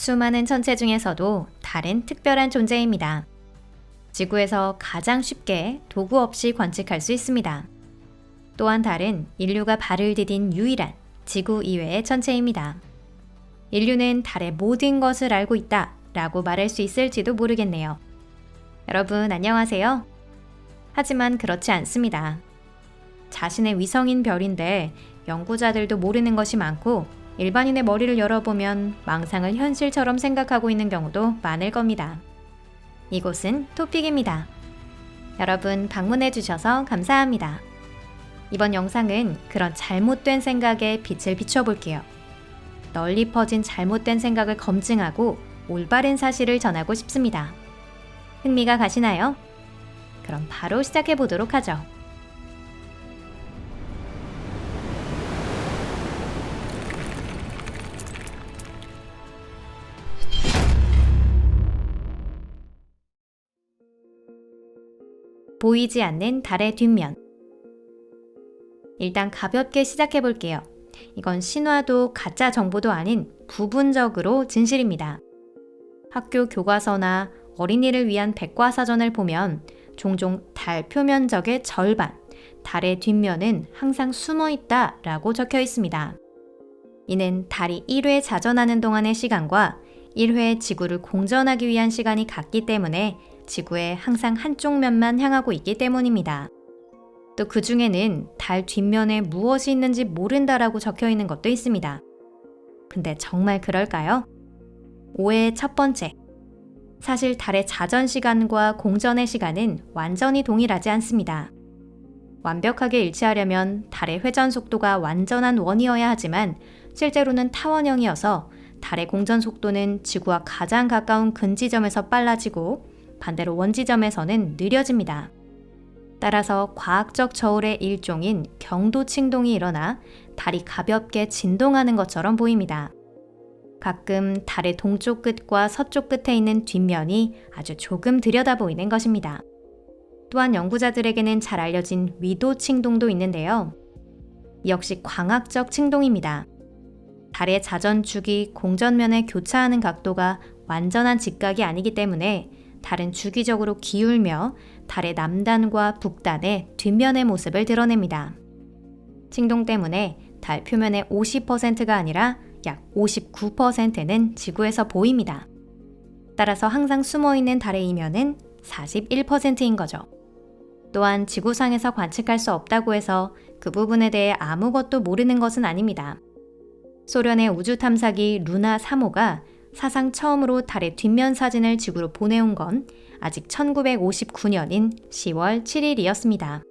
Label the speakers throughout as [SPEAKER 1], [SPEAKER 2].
[SPEAKER 1] 수많은 천체 중에서도 달은 특별한 존재입니다. 지구에서 가장 쉽게 도구 없이 관측할 수 있습니다. 또한 달은 인류가 발을 디딘 유일한 지구 이외의 천체입니다. 인류는 달의 모든 것을 알고 있다 라고 말할 수 있을지도 모르겠네요. 여러분 안녕하세요. 하지만 그렇지 않습니다. 자신의 위성인 별인데 연구자들도 모르는 것이 많고 일반인의 머리를 열어보면 망상을 현실처럼 생각하고 있는 경우도 많을 겁니다. 이곳은 토픽입니다. 여러분 방문해 주셔서 감사합니다. 이번 영상은 그런 잘못된 생각에 빛을 비춰볼게요. 널리 퍼진 잘못된 생각을 검증하고 올바른 사실을 전하고 싶습니다. 흥미가 가시나요? 그럼 바로 시작해 보도록 하죠. 보이지 않는 달의 뒷면. 일단 가볍게 시작해 볼게요. 이건 신화도 가짜 정보도 아닌 부분적으로 진실입니다. 학교 교과서나 어린이를 위한 백과사전을 보면 종종 달 표면적의 절반, 달의 뒷면은 항상 숨어 있다 라고 적혀 있습니다. 이는 달이 1회 자전하는 동안의 시간과 1회 지구를 공전하기 위한 시간이 같기 때문에 지구의 항상 한쪽 면만 향하고 있기 때문입니다. 또 그 중에는 달 뒷면에 무엇이 있는지 모른다라고 적혀 있는 것도 있습니다. 근데 정말 그럴까요? 오해의 첫 번째. 사실 달의 자전 시간과 공전의 시간은 완전히 동일하지 않습니다. 완벽하게 일치하려면 달의 회전 속도가 완전한 원이어야 하지만 실제로는 타원형이어서 달의 공전 속도는 지구와 가장 가까운 근지점에서 빨라지고 반대로 원지점에서는 느려집니다. 따라서 과학적 저울의 일종인 경도 침동이 일어나 달이 가볍게 진동하는 것처럼 보입니다. 가끔 달의 동쪽 끝과 서쪽 끝에 있는 뒷면이 아주 조금 들여다 보이는 것입니다. 또한 연구자들에게는 잘 알려진 위도 침동도 있는데요. 역시 광학적 침동입니다. 달의 자전축이 공전면에 교차하는 각도가 완전한 직각이 아니기 때문에 달은 주기적으로 기울며 달의 남단과 북단의 뒷면의 모습을 드러냅니다. 침동 때문에 달 표면의 50%가 아니라 약 59%는 지구에서 보입니다. 따라서 항상 숨어있는 달의 이면은 41%인 거죠. 또한 지구상에서 관측할 수 없다고 해서 그 부분에 대해 아무것도 모르는 것은 아닙니다. 소련의 우주탐사기 루나 3호가 사상 처음으로 달의 뒷면 사진을 지구로 보내온 건 아직 1959년인 10월 7일이었습니다.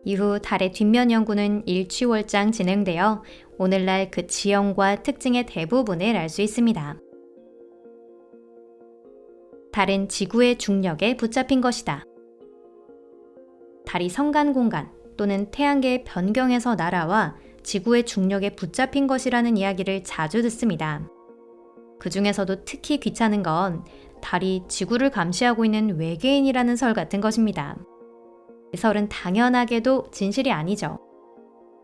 [SPEAKER 1] 이후 달의 뒷면 연구는 일취월장 진행되어 오늘날 그 지형과 특징의 대부분을 알 수 있습니다. 달은 지구의 중력에 붙잡힌 것이다. 달이 성간 공간 또는 태양계의 변경에서 날아와 지구의 중력에 붙잡힌 것이라는 이야기를 자주 듣습니다. 그 중에서도 특히 귀찮은 건 달이 지구를 감시하고 있는 외계인이라는 설 같은 것입니다. 이 설은 당연하게도 진실이 아니죠.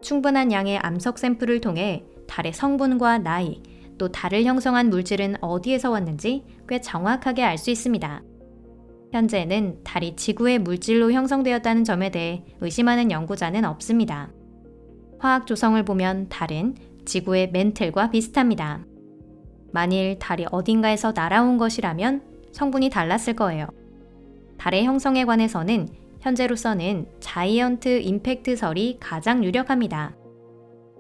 [SPEAKER 1] 충분한 양의 암석 샘플을 통해 달의 성분과 나이, 또 달을 형성한 물질은 어디에서 왔는지 꽤 정확하게 알 수 있습니다. 현재는 달이 지구의 물질로 형성되었다는 점에 대해 의심하는 연구자는 없습니다. 화학 조성을 보면 달은 지구의 멘틀과 비슷합니다. 만일 달이 어딘가에서 날아온 것이라면 성분이 달랐을 거예요. 달의 형성에 관해서는 현재로서는 자이언트 임팩트 설이 가장 유력합니다.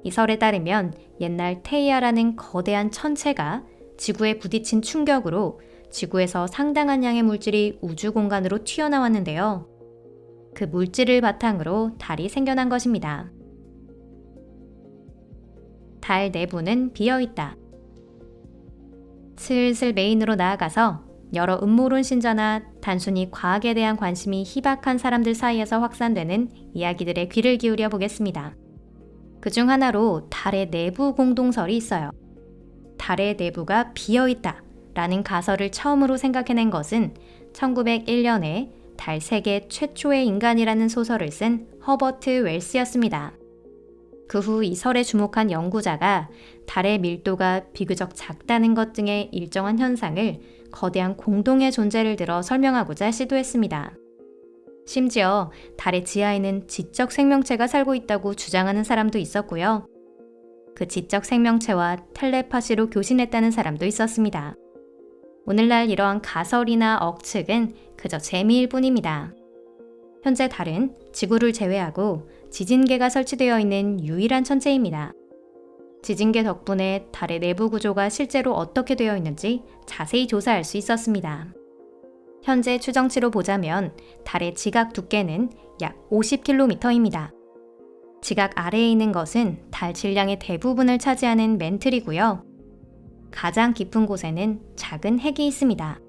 [SPEAKER 1] 이 설에 따르면 옛날 테이아라는 거대한 천체가 지구에 부딪힌 충격으로 지구에서 상당한 양의 물질이 우주 공간으로 튀어나왔는데요. 그 물질을 바탕으로 달이 생겨난 것입니다. 달 내부는 비어있다. 슬슬 메인으로 나아가서 여러 음모론 신자나 단순히 과학에 대한 관심이 희박한 사람들 사이에서 확산되는 이야기들에 귀를 기울여 보겠습니다. 그중 하나로 달의 내부 공동설이 있어요. 달의 내부가 비어있다 라는 가설을 처음으로 생각해낸 것은 1901년에 달 세계 최초의 인간이라는 소설을 쓴 허버트 웰스였습니다. 그 후 이 설에 주목한 연구자가 달의 밀도가 비교적 작다는 것 등의 일정한 현상을 거대한 공동의 존재를 들어 설명하고자 시도했습니다. 심지어 달의 지하에는 지적 생명체가 살고 있다고 주장하는 사람도 있었고요. 그 지적 생명체와 텔레파시로 교신했다는 사람도 있었습니다. 오늘날 이러한 가설이나 억측은 그저 재미일 뿐입니다. 현재 달은 지구를 제외하고 지진계가 설치되어 있는 유일한 천체입니다. 지진계 덕분에 달의 내부 구조가 실제로 어떻게 되어 있는지 자세히 조사할 수 있었습니다. 현재 추정치로 보자면 달의 지각 두께는 약 50km입니다. 지각 아래에 있는 것은 달 질량의 대부분을 차지하는 멘틀이고요. 가장 깊은 곳에는 작은 핵이 있습니다.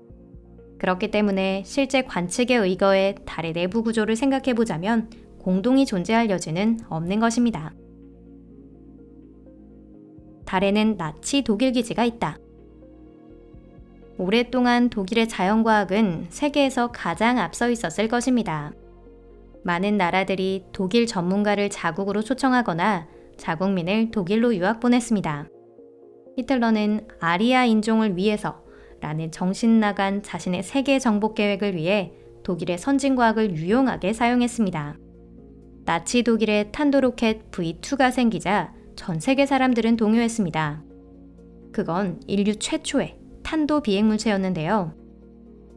[SPEAKER 1] 그렇기 때문에 실제 관측에 의거해 달의 내부 구조를 생각해보자면 공동이 존재할 여지는 없는 것입니다. 달에는 나치 독일 기지가 있다. 오랫동안 독일의 자연과학은 세계에서 가장 앞서 있었을 것입니다. 많은 나라들이 독일 전문가를 자국으로 초청하거나 자국민을 독일로 유학 보냈습니다. 히틀러는 아리아 인종을 위해서 라는 정신나간 자신의 세계 정복 계획을 위해 독일의 선진과학을 유용하게 사용했습니다. 나치 독일의 탄도로켓 V2가 생기자 전 세계 사람들은 동요했습니다. 그건 인류 최초의 탄도 비행물체였는데요.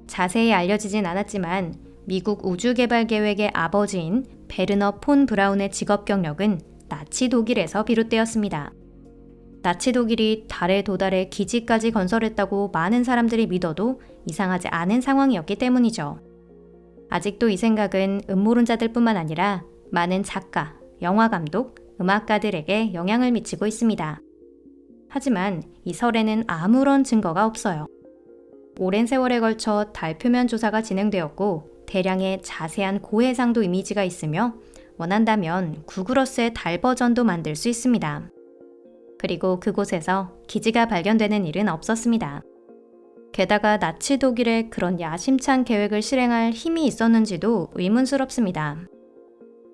[SPEAKER 1] 자세히 알려지진 않았지만 미국 우주개발계획의 아버지인 베르너 폰 브라운의 직업 경력은 나치 독일에서 비롯되었습니다. 나치 독일이 달에 도달해 기지까지 건설했다고 많은 사람들이 믿어도 이상하지 않은 상황이었기 때문이죠. 아직도 이 생각은 음모론자들 뿐만 아니라 많은 작가, 영화감독, 음악가들에게 영향을 미치고 있습니다. 하지만 이 설에는 아무런 증거가 없어요. 오랜 세월에 걸쳐 달 표면 조사가 진행되었고 대량의 자세한 고해상도 이미지가 있으며 원한다면 구글어스의 달 버전도 만들 수 있습니다. 그리고 그곳에서 기지가 발견되는 일은 없었습니다. 게다가 나치 독일에 그런 야심찬 계획을 실행할 힘이 있었는지도 의문스럽습니다.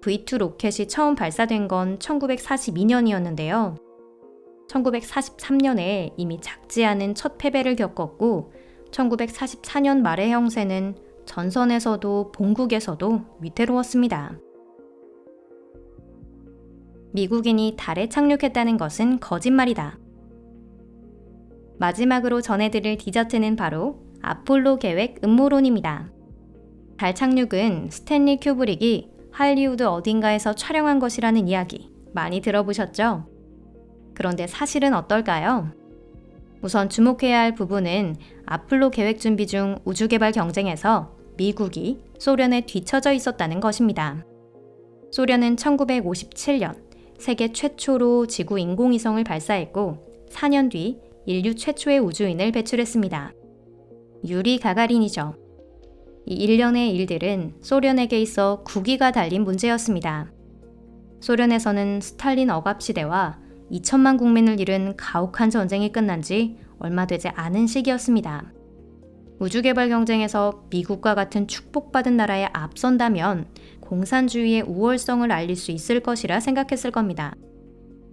[SPEAKER 1] V2 로켓이 처음 발사된 건 1942년이었는데요. 1943년에 이미 작지 않은 첫 패배를 겪었고 1944년 말의 형세는 전선에서도 본국에서도 위태로웠습니다. 미국인이 달에 착륙했다는 것은 거짓말이다. 마지막으로 전해드릴 디저트는 바로 아폴로 계획 음모론입니다. 달 착륙은 스탠리 큐브릭이 할리우드 어딘가에서 촬영한 것이라는 이야기 많이 들어보셨죠? 그런데 사실은 어떨까요? 우선 주목해야 할 부분은 아폴로 계획 준비 중 우주개발 경쟁에서 미국이 소련에 뒤처져 있었다는 것입니다. 소련은 1957년 세계 최초로 지구 인공위성을 발사했고 4년 뒤 인류 최초의 우주인을 배출했습니다. 유리 가가린이죠. 이 일련의 일들은 소련에게 있어 국위가 달린 문제였습니다. 소련에서는 스탈린 억압 시대와 2천만 국민을 잃은 가혹한 전쟁이 끝난 지 얼마 되지 않은 시기였습니다. 우주개발 경쟁에서 미국과 같은 축복받은 나라에 앞선다면 공산주의의 우월성을 알릴 수 있을 것이라 생각했을 겁니다.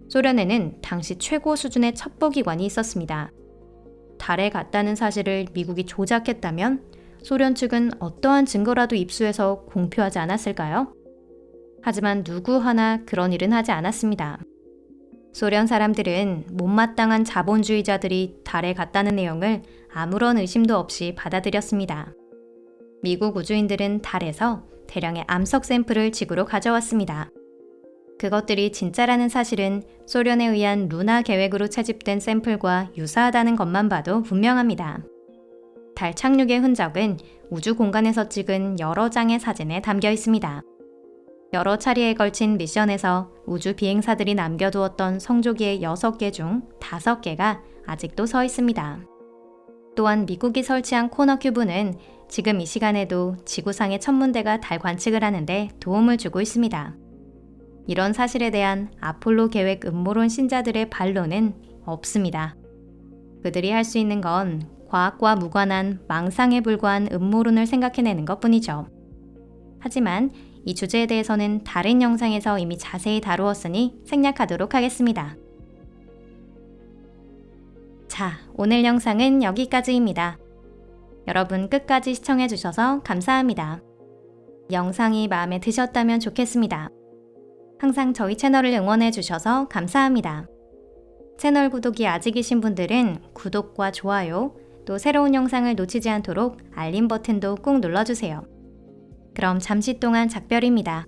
[SPEAKER 1] 소련에는 당시 최고 수준의 첩보기관이 있었습니다. 달에 갔다는 사실을 미국이 조작했다면 소련 측은 어떠한 증거라도 입수해서 공표하지 않았을까요? 하지만 누구 하나 그런 일은 하지 않았습니다. 소련 사람들은 못마땅한 자본주의자들이 달에 갔다는 내용을 아무런 의심도 없이 받아들였습니다. 미국 우주인들은 달에서 대량의 암석 샘플을 지구로 가져왔습니다. 그것들이 진짜라는 사실은 소련에 의한 루나 계획으로 채집된 샘플과 유사하다는 것만 봐도 분명합니다. 달 착륙의 흔적은 우주 공간에서 찍은 여러 장의 사진에 담겨 있습니다. 여러 차례에 걸친 미션에서 우주 비행사들이 남겨두었던 성조기의 6개 중 5개가 아직도 서 있습니다. 또한 미국이 설치한 코너 큐브는 지금 이 시간에도 지구상의 천문대가 달 관측을 하는데 도움을 주고 있습니다. 이런 사실에 대한 아폴로 계획 음모론 신자들의 반론은 없습니다. 그들이 할 수 있는 건 과학과 무관한 망상에 불과한 음모론을 생각해내는 것뿐이죠. 하지만 이 주제에 대해서는 다른 영상에서 이미 자세히 다루었으니 생략하도록 하겠습니다. 자, 오늘 영상은 여기까지입니다. 여러분 끝까지 시청해주셔서 감사합니다. 영상이 마음에 드셨다면 좋겠습니다. 항상 저희 채널을 응원해주셔서 감사합니다. 채널 구독이 아직이신 분들은 구독과 좋아요, 또 새로운 영상을 놓치지 않도록 알림 버튼도 꾹 눌러주세요. 그럼 잠시 동안 작별입니다.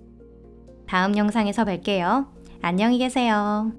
[SPEAKER 1] 다음 영상에서 뵐게요. 안녕히 계세요.